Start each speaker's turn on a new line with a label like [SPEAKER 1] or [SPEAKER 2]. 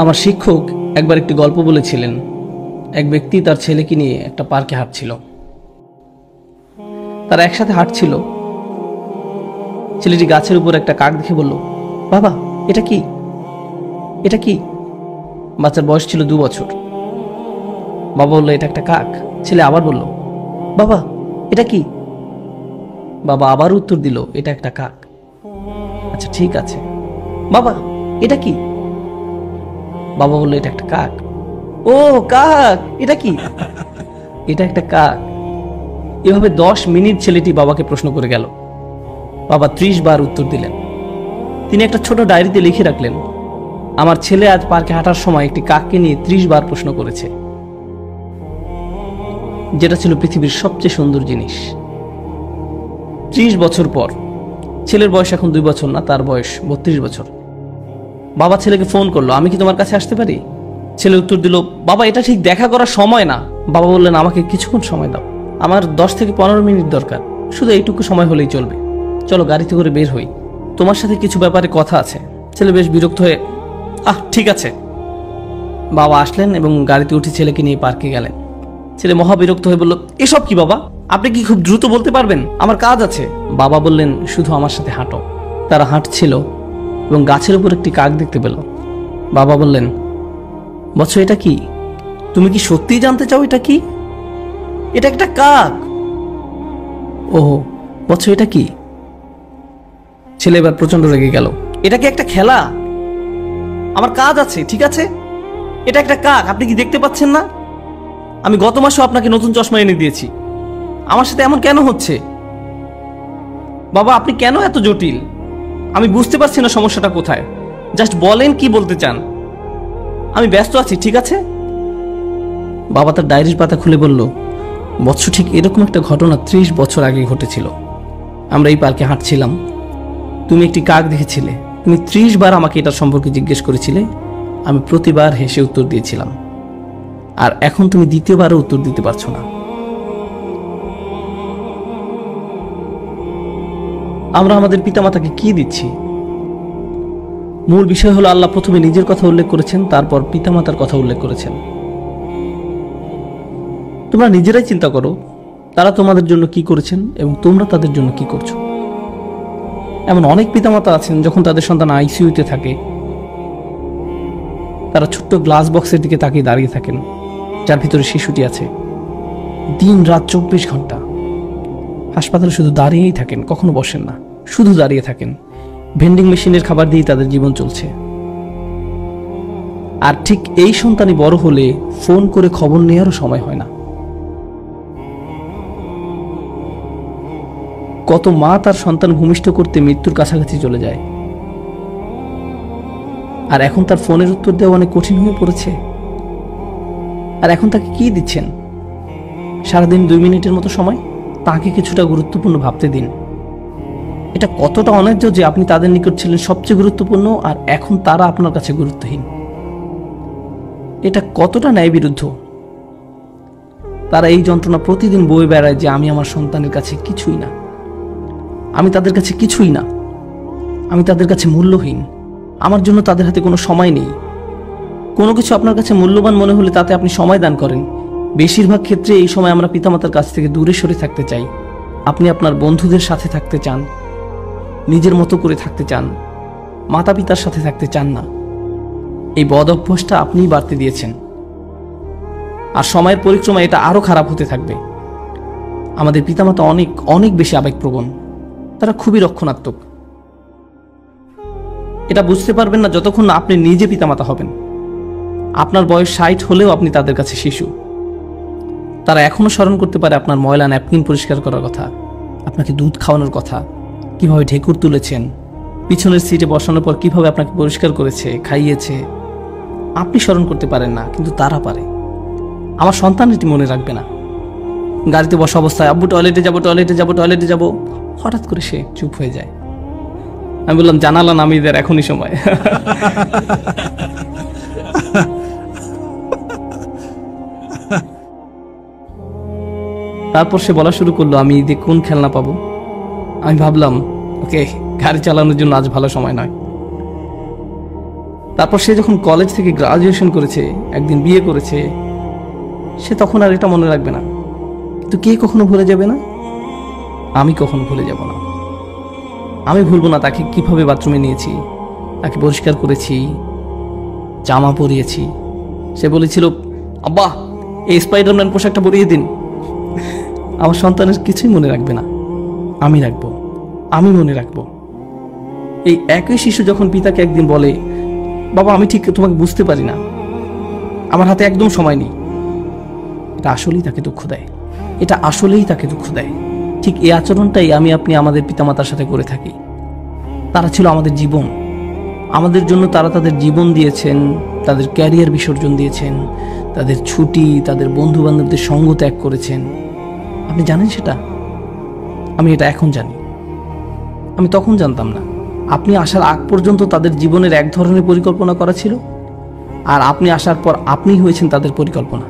[SPEAKER 1] আমার শিক্ষক একবার একটি গল্প বলেছিলেন। এক ব্যক্তি তার ছেলেকে নিয়ে একটা পার্কে হাঁটছিল। তারা একসাথে হাঁটছিল। ছেলেটি গাছের উপর একটা কাক দেখে বলল, বাবা এটা কি, এটা কি? বাচ্চার বয়স ছিল 2 বছর। বাবা বলল, এটা একটা কাক। ছেলে আবার বলল, বাবা এটা কি? বাবা আবার উত্তর দিল, এটা একটা কাক। আচ্ছা ঠিক আছে, বাবা এটা কি? বাবা বলল, এটা একটা কাক। ও কাক, এটা কি? এটা একটা কাক। এভাবে 10 মিনিট ছেলেটি বাবাকে প্রশ্ন করে গেল। বাবা 30 বার উত্তর দিলেন। তিনি একটা ছোট ডায়েরিতে লিখে রাখলেন, আমার ছেলে আজ পার্কে হাঁটার সময় একটি কাককে নিয়ে 30 বার প্রশ্ন করেছে, যেটা ছিল পৃথিবীর সবচেয়ে সুন্দর জিনিস। 30 বছর পর, ছেলের বয়স এখন 2 বছর না, তার বয়স 32 বছর। বাবা ছেলেকে ফোন করলো, আমি কি তোমার কাছে আসতে পারি? ছেলে উত্তর দিল, বাবা এটা ঠিক দেখা করার সময় না। বাবা বললেন, আমাকে কিছুক্ষণ সময় দাও, আমার 10 থেকে 15 মিনিট দরকার, শুধু এইটুকু সময় হলেই চলবে। চলো গাড়িতে করে বের হই, তোমার সাথে কিছু ব্যাপারে কথা আছে। ছেলে বেশ বিরক্ত হয়ে, ঠিক আছে। বাবা আসলেন এবং গাড়িতে উঠে ছেলেকে নিয়ে পার্কে গেলেন। ছেলে মহা বিরক্ত হয়ে বলল, এসব কি বাবা, আপনি কি খুব দ্রুত বলতে পারবেন? আমার কাজ আছে। বাবা বললেন, শুধু আমার সাথে হাঁটো। তারা হাঁটছিল এবং গাছের উপর একটি কাক দেখতে পেল। বাবা বললেন, বৎস এটা কি? তুমি কি সত্যিই জানতে চাও এটা কি? এটা একটা কাক। ওহো, বৎস এটা কি? ছেলে এবার প্রচন্ড রেগে গেল। এটা কি একটা খেলা? আমার কাজ আছে, ঠিক আছে? এটা একটা কাক, আপনি কি দেখতে পাচ্ছেন না? আমি গত মাসেও আপনাকে নতুন চশমা এনে দিয়েছি। আমার সাথে এমন কেন হচ্ছে? বাবা আপনি কেন এত জটিল? আমি বুঝতে পারছি না সমস্যাটা কোথায়। জাস্ট বলেন কি বলতে চান। আমি ব্যস্ত আছি, ঠিক আছে? বাবা তার ডায়েরির পাতা খুলে বলল, বৎস ঠিক এরকম একটা ঘটনা 30 বছর আগে ঘটেছিল। আমরা এই পার্কে হাঁটছিলাম, তুমি একটি কাক দেখেছিলে। তুমি 30 বার আমাকে এটার সম্পর্কে জিজ্ঞেস করেছিলে। আমি প্রতিবার হেসে উত্তর দিয়েছিলাম, আর এখন তুমি দ্বিতীয়বারও উত্তর দিতে পারছো না। আমরা আমাদের পিতামাতাকে কি দিচ্ছি? মূল বিষয় হলো, আল্লাহ প্রথমে নিজের কথা উল্লেখ করেছেন, তারপর পিতামাতার কথা উল্লেখ করেছেন। তোমরা নিজেরাই চিন্তা করো, তারা তোমাদের জন্য কি করেছেন এবং তোমরা তাদের জন্য কি করছো। এমন অনেক পিতামাতা আছেন, যখন তাদের সন্তান আইসিইউতে থাকে, তারা ছোট্ট গ্লাস বক্সের দিকে তাকিয়ে দাঁড়িয়ে থাকেন, যার ভিতরে শিশুটি আছে। দিন রাত 24 ঘন্টা হাসপাতালে শুধু দাঁড়িয়েই থাকেন, কখনো বসেন না, শুধু দাঁড়িয়ে থাকেন। ভেন্ডিং মেশিনের খাবার দিয়ে তাদের জীবন চলছে। আর ঠিক এই সন্তানই বড় হলে ফোন করে খবর নেওয়ারও সময় হয় না। কত মা তার সন্তান ভূমিষ্ঠ করতে মৃত্যুর কাছাকাছি চলে যায়, আর এখন তার ফোনের উত্তর দেওয়া অনেক কঠিন হয়ে পড়েছে। আর এখন তাকে কি দিচ্ছেন? সারাদিন 2 মিনিটের মতো সময়। তাকে কিছুটা গুরুত্বপূর্ণ ভাবতে দিন। এটা কতটা অন্যায্য যে আপনি তাদের নিকট ছিলেন সবচেয়ে গুরুত্বপূর্ণ, আর এখন তারা আপনার কাছে গুরুত্বহীন। এটা কতটা ন্যায় বিরুদ্ধ। তারা এই যন্ত্রণা প্রতিদিন বয়ে বেড়ায় যে আমি আমার সন্তানের কাছে কিছুই না, আমি তাদের কাছে কিছুই না, আমি তাদের কাছে মূল্যহীন, আমার জন্য তাদের হাতে কোনো সময় নেই। কোনো কিছু আপনার কাছে মূল্যবান মনে হলে তাতে আপনি সময় দান করেন। বেশিরভাগ ক্ষেত্রে এই সময় আমরা পিতামাতার কাছ থেকে দূরে সরে থাকতে চাই। আপনি আপনার বন্ধুদের সাথে থাকতে চান, নিজের মতো করে থাকতে চান, মাতা পিতার সাথে থাকতে চান না। এই বদ অভ্যাসটা আপনিই বাড়তে দিয়েছেন, আর সময়ের পরিক্রমায় এটা আরো খারাপ হতে থাকবে। আমাদের পিতামাতা অনেক অনেক বেশি আবেগপ্রবণ, তারা খুবই রক্ষণাত্মক। এটা বুঝতে পারবেন না যতক্ষণ না আপনি নিজে পিতামাতা হবেন। আপনার বয়স 60 হলেও আপনি তাদের কাছে শিশু। তারা এখনো স্মরণ করতে পারে আপনার ময়লা ন্যাপকিন পরিষ্কার করার কথা, আপনাকে দুধ খাওয়ানোর কথা, কিভাবে ঢেকুর তুলেছেন, পিছনের সিটে বসানোর পর কিভাবে আপনাকে পরিষ্কার করেছে, খাইয়েছে। আপনি স্মরণ করতে পারেন না, কিন্তু তারা পারে। আমার সন্তান এটি মনে রাখবে না। গাড়িতে বসা অবস্থায় আব্বু টয়লেটে যাবো, টয়লেটে যাবো, টয়লেটে যাবো, হঠাৎ করে সে চুপ হয়ে যায়। আমি বললাম, জানালা নামিয়ে দেয়, এখনই সময়। তারপর সে বলা শুরু করলো, আমি ঈদে কোন খেলনা পাবো। আমি ভাবলাম, ওকে, গাড়ি চালানোর জন্য আজ ভালো সময় নয়। তারপর সে যখন কলেজ থেকে গ্রাজুয়েশন করেছে, একদিন বিয়ে করেছে, সে তখন আর এটা মনে রাখবে না। কিন্তু কে কখনো ভুলে যাবে না? আমি কখনো ভুলে যাব না। আমি ভুলবো না তাকে কিভাবে বাথরুমে নিয়েছি, তাকে পরিষ্কার করেছি, জামা পরিয়েছি। সে বলেছিল, আব্বা এই স্পাইডারম্যান পোশাকটা পরিয়ে দিন। আমার সন্তানের কিছুই মনে রাখবে না, আমি রাখবো, আমি মনে রাখবো। এই একই শিশু যখন পিতাকে একদিন বলে, বাবা আমি ঠিক তোমাকে বুঝতে পারি না, আমার হাতে একদম সময় নেই, এটা আসলেই তাকে দুঃখ দেয়, এটা আসলেই তাকে দুঃখ দেয়। ঠিক এই আচরণটাই আমি আপনি আমাদের পিতামাতার সাথে করে থাকি। তারা ছিল আমাদের জীবন, আমাদের জন্য তারা তাদের জীবন দিয়েছেন, তাদের ক্যারিয়ার বিসর্জন দিয়েছেন, তাদের ছুটি, তাদের বন্ধু বান্ধবদের সঙ্গ ত্যাগ করেছেন। আপনি জানেন সেটা? আমি এটা এখন জানি, আমি তখন জানতাম না। আপনি আসার আগ পর্যন্ত তাদের জীবনের এক ধরনের পরিকল্পনা করা ছিল, আর আপনি আসার পর আপনিই হয়েছেন তাদের পরিকল্পনা।